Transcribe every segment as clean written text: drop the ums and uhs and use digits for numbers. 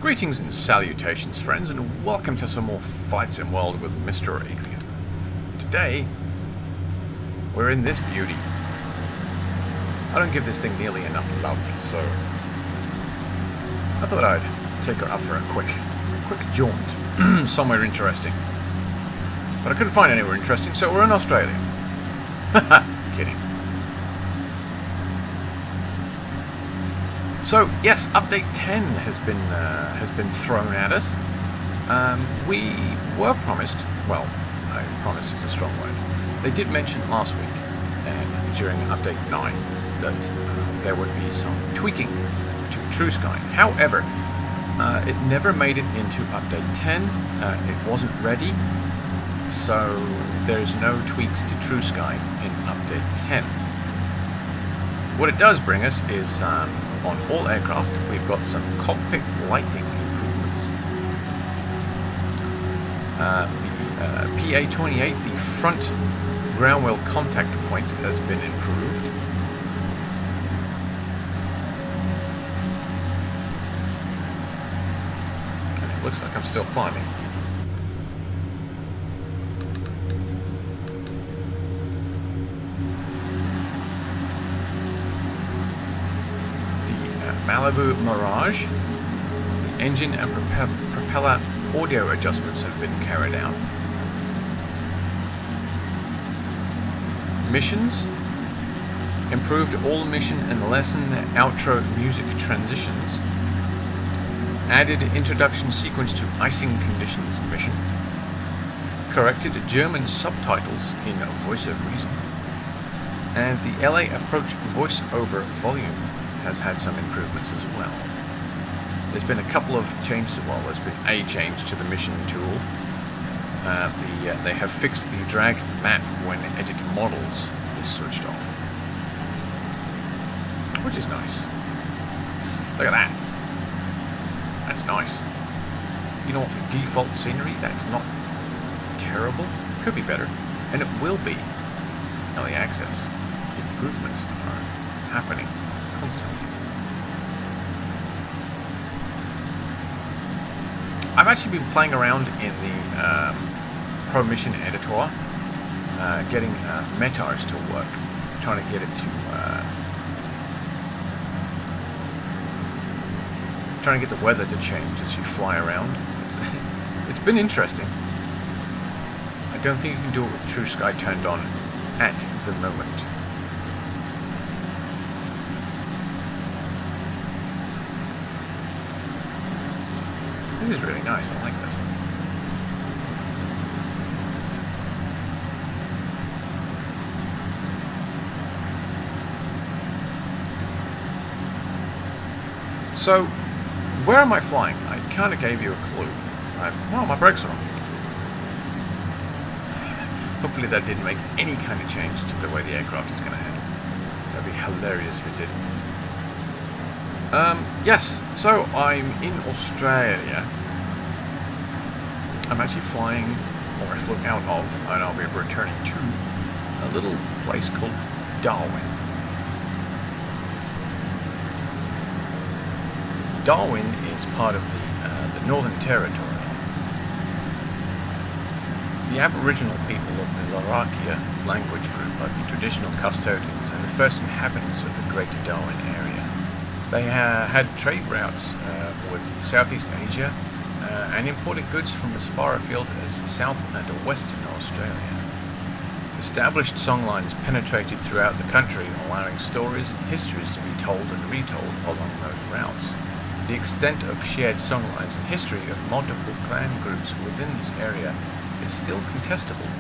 Greetings and salutations, friends, and welcome to some more Fights in World with Mr. Adrian. Today, we're in this beauty. I don't give this thing nearly enough love, so I thought I'd take her up for a quick jaunt somewhere interesting. But I couldn't find anywhere interesting, so we're in Australia. Haha, kidding. So yes, update 10 has been thrown at us. We were promised. Well, promise is a strong word. They did mention last week and during update 9 that there would be some tweaking to TrueSky. However, it never made it into update 10. It wasn't ready, so there's no tweaks to TrueSky in update 10. What it does bring us is on all aircraft, we've got some cockpit lighting improvements. The PA-28, the front ground wheel contact point, has been improved. And it looks like I'm still climbing. Malibu Mirage, the engine and propeller audio adjustments have been carried out. Missions, improved all mission and lesson outro music transitions, added introduction sequence to icing conditions mission, corrected German subtitles in Voice of Reason, and the LA approach voice-over volume has had some improvements as well. There's been a couple of changes. Well, there's been a change to the mission tool. They have fixed the drag map when edit models is switched off, which is nice. Look at that. That's nice. You know what, for default scenery, that's not terrible. Could be better, and it will be. Early access improvements are happening constantly. I've actually been playing around in the Pro Mission Editor, getting METARs to work, trying to get it to, trying to get the weather to change as you fly around. It's been interesting. I don't think you can do it with TrueSky turned on at the moment. This is really nice, I like this. So, where am I flying? I kind of gave you a clue. Well, my brakes are on. Hopefully that didn't make any kind of change to the way the aircraft is going to handle. That'd be hilarious if it did. Yes, so I'm in Australia. I'm actually flying, or I flew out of, and I'll be returning to a little place called Darwin. Darwin is part of the Northern Territory. The Aboriginal people of the Larrakia language group are the traditional custodians and the first inhabitants of the Greater Darwin area. They had trade routes with Southeast Asia and imported goods from as far afield as South and Western Australia. Established songlines penetrated throughout the country, allowing stories and histories to be told and retold along those routes. The extent of shared songlines and history of multiple clan groups within this area is still contestable.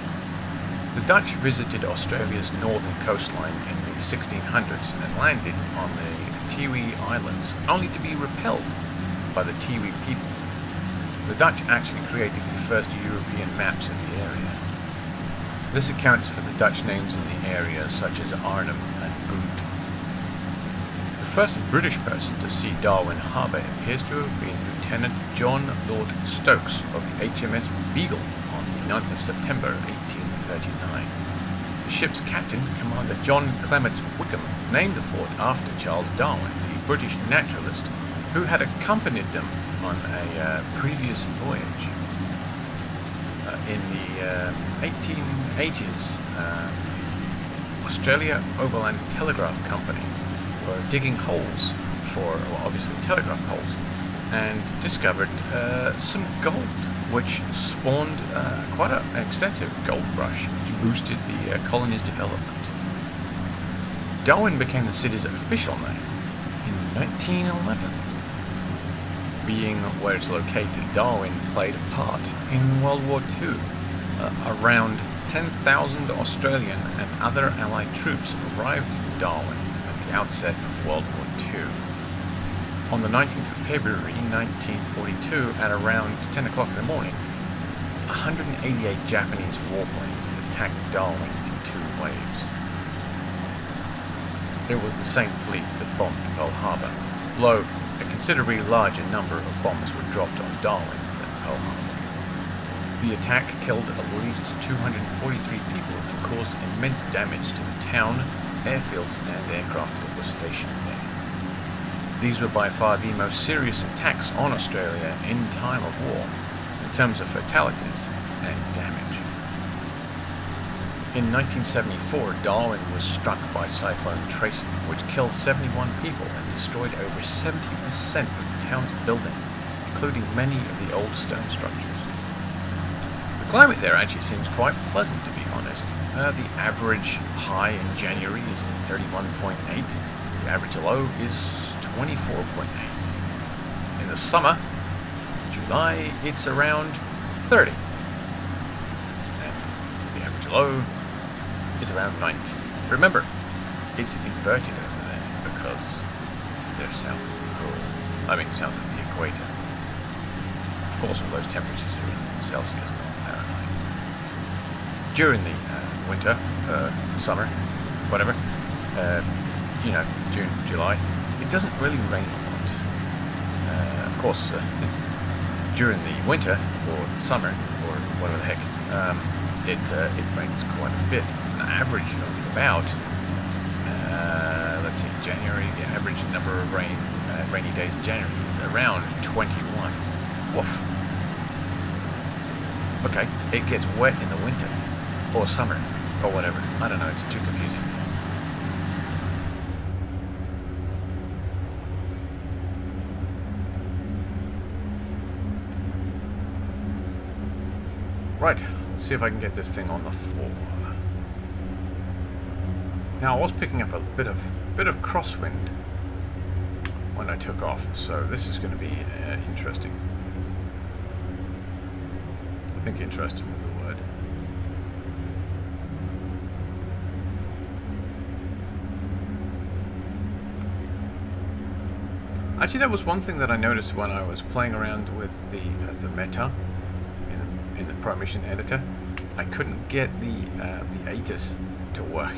The Dutch visited Australia's northern coastline in the 1600s and landed on the Tiwi Islands, only to be repelled by the Tiwi people. The Dutch actually created the first European maps of the area. This accounts for the Dutch names in the area such as Arnhem and Boot. The first British person to see Darwin Harbour appears to have been Lieutenant John Lord Stokes of the HMS Beagle on the 9th of September 1839. The ship's captain, Commander John Clements Wickham, named the port after Charles Darwin, the British naturalist who had accompanied them on a previous voyage. In the 1880s, the Australia Overland Telegraph Company were digging holes for, well, obviously telegraph poles, and discovered some gold, which spawned quite an extensive gold rush, which boosted the colony's development. Darwin became the city's official name in 1911. Being where it's located, Darwin played a part in World War II. Around 10,000 Australian and other Allied troops arrived in Darwin at the outset of World War II. On the 19th of February 1942, at around 10 o'clock in the morning, 188 Japanese warplanes attacked Darwin in 2 waves. It was the same fleet that bombed Pearl Harbor, though a considerably larger number of bombs were dropped on Darwin than Pearl Harbor. The attack killed at least 243 people and caused immense damage to the town, airfields and aircraft that were stationed there. These were by far the most serious attacks on Australia in time of war, in terms of fatalities and damage. In 1974, Darwin was struck by Cyclone Tracy, which killed 71 people and destroyed over 70% of the town's buildings, including many of the old stone structures. The climate there actually seems quite pleasant, to be honest. The average high in January is 31.8. The average low is 24.8. In the summer, July, it's around 30. And the average low is around 90. Remember, it's inverted over there because they're south of the pole. South of the equator. Of course, all those temperatures are in Celsius, not Fahrenheit. During the winter, summer, whatever, June, July, it doesn't really rain a lot. Of course, during the winter or summer or whatever the heck, it rains quite a bit. An average of about, January, the average number of rainy days in January is around 21. Woof. Okay, it gets wet in the winter, or summer, or whatever. I don't know, it's too confusing. Right, let's see if I can get this thing on the floor. Now, I was picking up a bit of crosswind when I took off, so this is going to be interesting. I think interesting is the word. Actually, that was one thing that I noticed when I was playing around with the meta in the Pro Mission editor. I couldn't get the ATIS to work.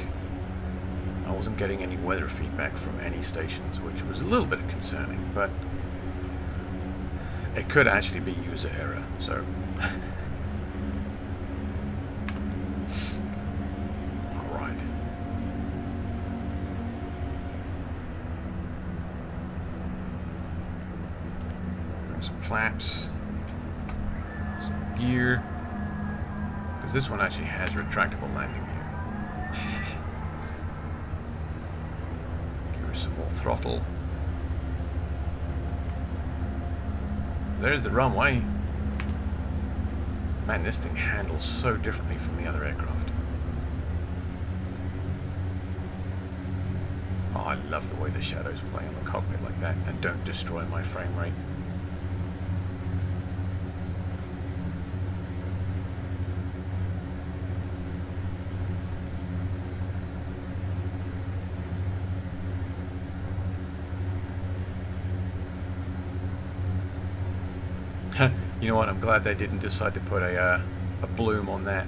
I wasn't getting any weather feedback from any stations, which was a little bit concerning, but it could actually be user error, so alright. Bring some flaps, some gear, because this one actually has retractable landing gear. Some more throttle. There's the runway. Man, this thing handles so differently from the other aircraft. Oh, I love the way the shadows play on the cockpit like that and don't destroy my frame rate. You know what, I'm glad they didn't decide to put a bloom on that.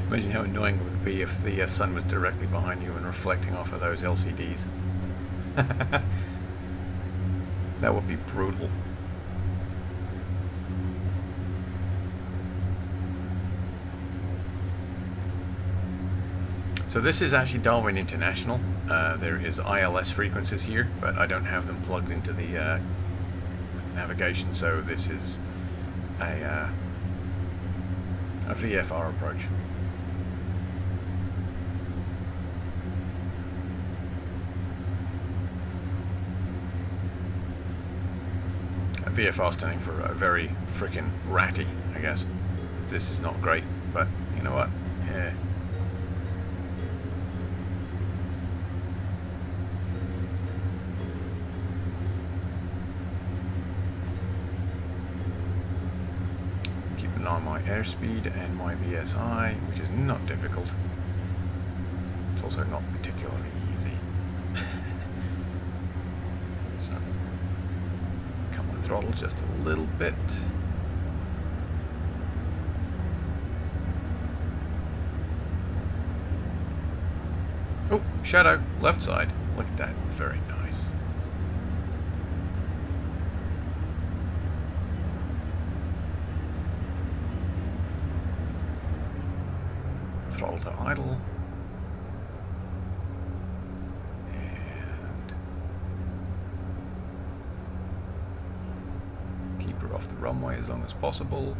Imagine how annoying it would be if the sun was directly behind you and reflecting off of those LCDs. That would be brutal. So this is actually Darwin International. There is ILS frequencies here, but I don't have them plugged into the navigation, so this is a VFR approach. VFR standing for very frickin' ratty, I guess. This is not great, but you know what? Yeah. Keep an eye on my airspeed and my VSI, which is not difficult. It's also not particularly easy. So, come on, throttle just a little bit. Oh, shadow, left side. Look at that, very nice. Throttle to idle. And keep her off the runway as long as possible.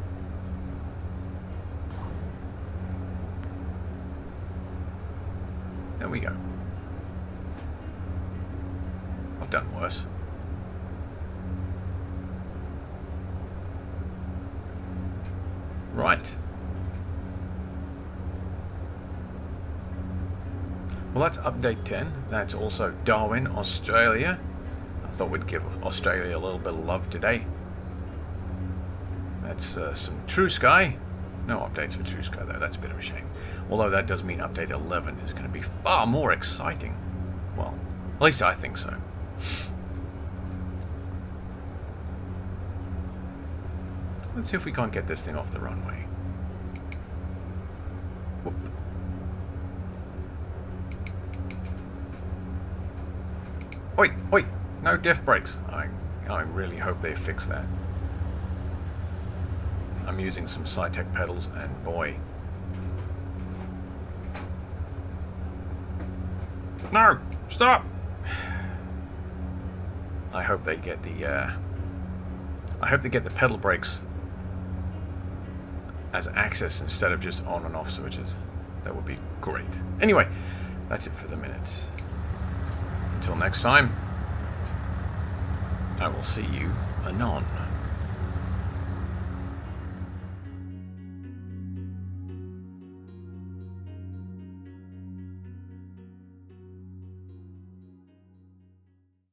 There we go. I've done worse. Right. Well, that's update 10. That's also Darwin, Australia. I thought we'd give Australia a little bit of love today. That's some True Sky. No updates for True Sky though, that's a bit of a shame. Although that does mean update 11 is going to be far more exciting. Well, at least I think so. Let's see if we can't get this thing off the runway. Whoop. Oi, oi, no diff brakes. I really hope they fix that. I'm using some Cytec pedals, and boy. No! Stop! I hope they get the pedal brakes as access instead of just on and off switches. That would be great. Anyway, that's it for the minute. Until next time, I will see you anon.